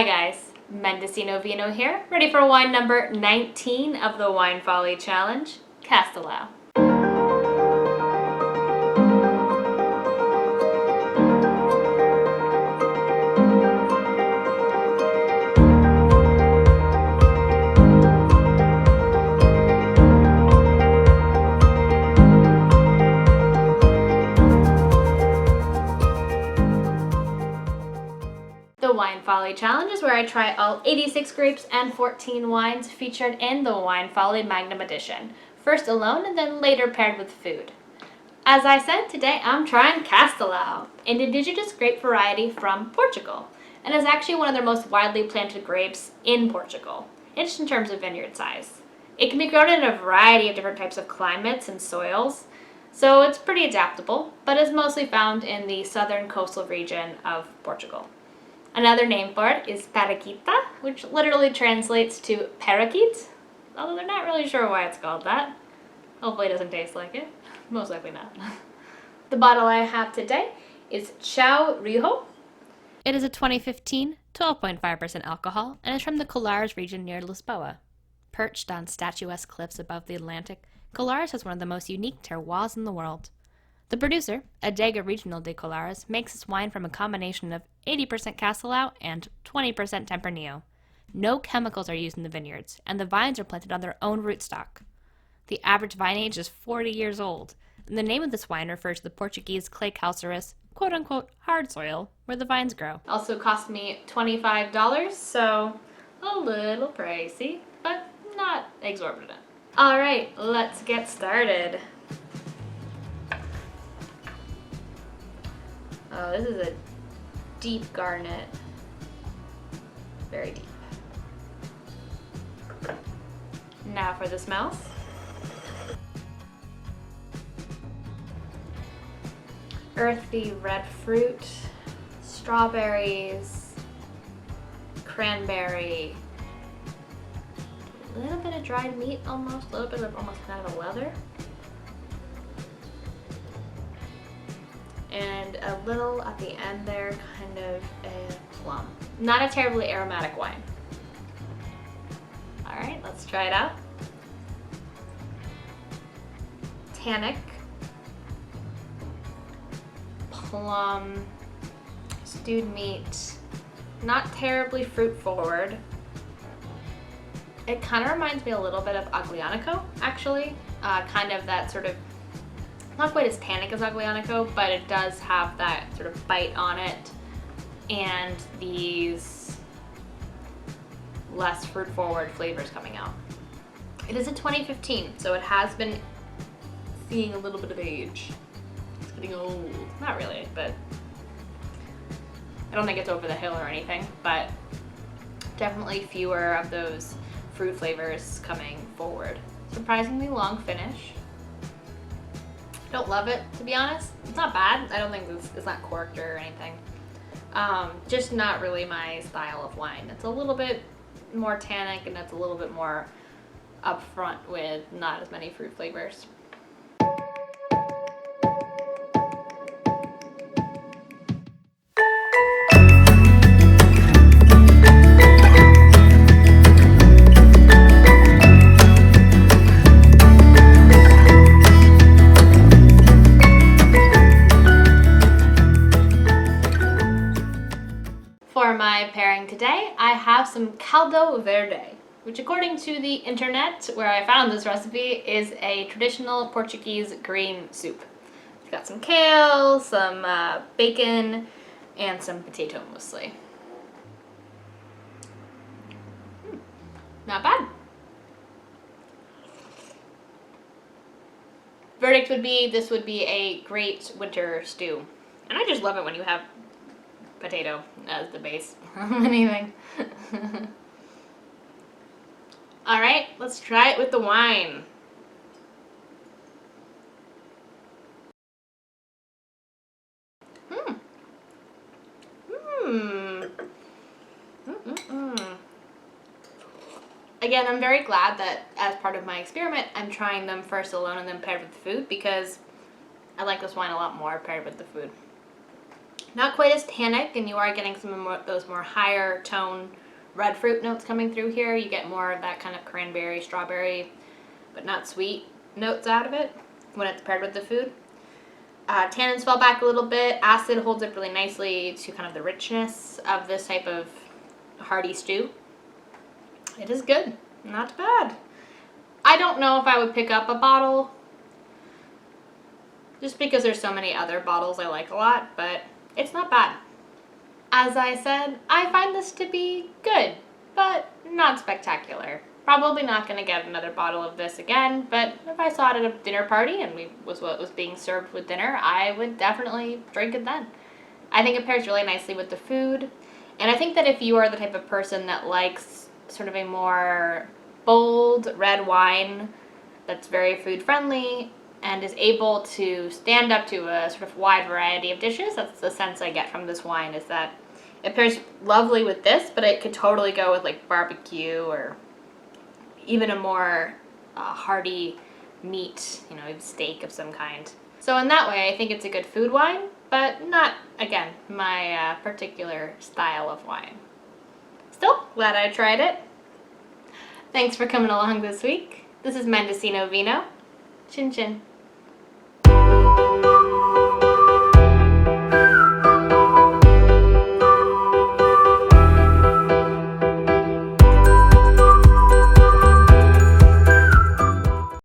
Hi guys, Mendocino Vino here, ready for wine number 19 of the Wine Folly Challenge, Castelao. The Wine Folly Challenge is where I try all 86 grapes and 14 wines featured in the Wine Folly Magnum Edition, first alone and then later paired with food. As I said, today I'm trying Castelão, an indigenous grape variety from Portugal, and is actually one of their most widely planted grapes in Portugal, just in terms of vineyard size. It can be grown in a variety of different types of climates and soils, so it's pretty adaptable, but is mostly found in the southern coastal region of Portugal. Another name for it is Periquita, which literally translates to parakeet, although they're not really sure why it's called that. Hopefully it doesn't taste like it. Most likely not. The bottle I have today is CHAO RIJO. It is a 2015 12.5% alcohol and is from the Colares region near Lisboa. Perched on statuesque cliffs above the Atlantic, Colares has one of the most unique terroirs in the world. The producer, Adega Regional de Colares, makes its wine from a combination of 80% Castelão and 20% Tempranillo. No chemicals are used in the vineyards, and the vines are planted on their own rootstock. The average vine age is 40 years old, and the name of this wine refers to the Portuguese clay calcareous, quote-unquote, hard soil where the vines grow. Also cost me $25, so a little pricey, but not exorbitant. Alright, let's get started. Oh, this is a deep garnet. Very deep. Now for the smells. Earthy red fruit, strawberries, cranberry, a little bit of dried meat almost, a little bit of almost kind of a leather. And a little at the end there, kind of a plum. Not a terribly aromatic wine. All right, let's try it out. Tannic, plum, stewed meat, not terribly fruit forward. It kind of reminds me a little bit of Aglianico, actually. Kind of that sort of, not quite as tannic as Aglianico, but it does have that sort of bite on it and these less fruit forward flavors coming out. It is a 2015, so it has been seeing a little bit of age. It's getting old. Not really, but I don't think it's over the hill or anything, but definitely fewer of those fruit flavors coming forward. Surprisingly long finish. Don't love it, to be honest. It's not bad. I don't think it's not corked or anything. Just not really my style of wine. It's a little bit more tannic and it's a little bit more upfront with not as many fruit flavors. For my pairing today, I have some Caldo Verde, which according to the internet, where I found this recipe, is a traditional Portuguese green soup. It's got some kale, some bacon, and some potato mostly. Not bad. Verdict would be, this would be a great winter stew. And I just love it when you have potato as the base of anything. All right, let's try it with the wine. Again, I'm very glad that as part of my experiment, I'm trying them first alone and then paired with the food, because I like this wine a lot more paired with the food. Not quite as tannic, and you are getting some of those more higher tone red fruit notes coming through here. You get more of that kind of cranberry, strawberry, but not sweet notes out of it when it's paired with the food. Tannins fall back a little bit. Acid holds up really nicely to kind of the richness of this type of hearty stew. It is good. Not bad. I don't know if I would pick up a bottle just because there's so many other bottles I like a lot, but it's not bad. As I said, I find this to be good, but not spectacular. Probably not going to get another bottle of this again, but if I saw it at a dinner party and was what was being served with dinner, I would definitely drink it then. I think it pairs really nicely with the food, and I think that if you are the type of person that likes sort of a more bold red wine that's very food friendly and is able to stand up to a sort of wide variety of dishes, that's the sense I get from this wine, is that it pairs lovely with this, but it could totally go with like barbecue or even a more hearty meat, you know, steak of some kind. So in that way, I think it's a good food wine, but not, again, my particular style of wine. Still, glad I tried it. Thanks for coming along this week. This is Mendocino Vino. Chin chin.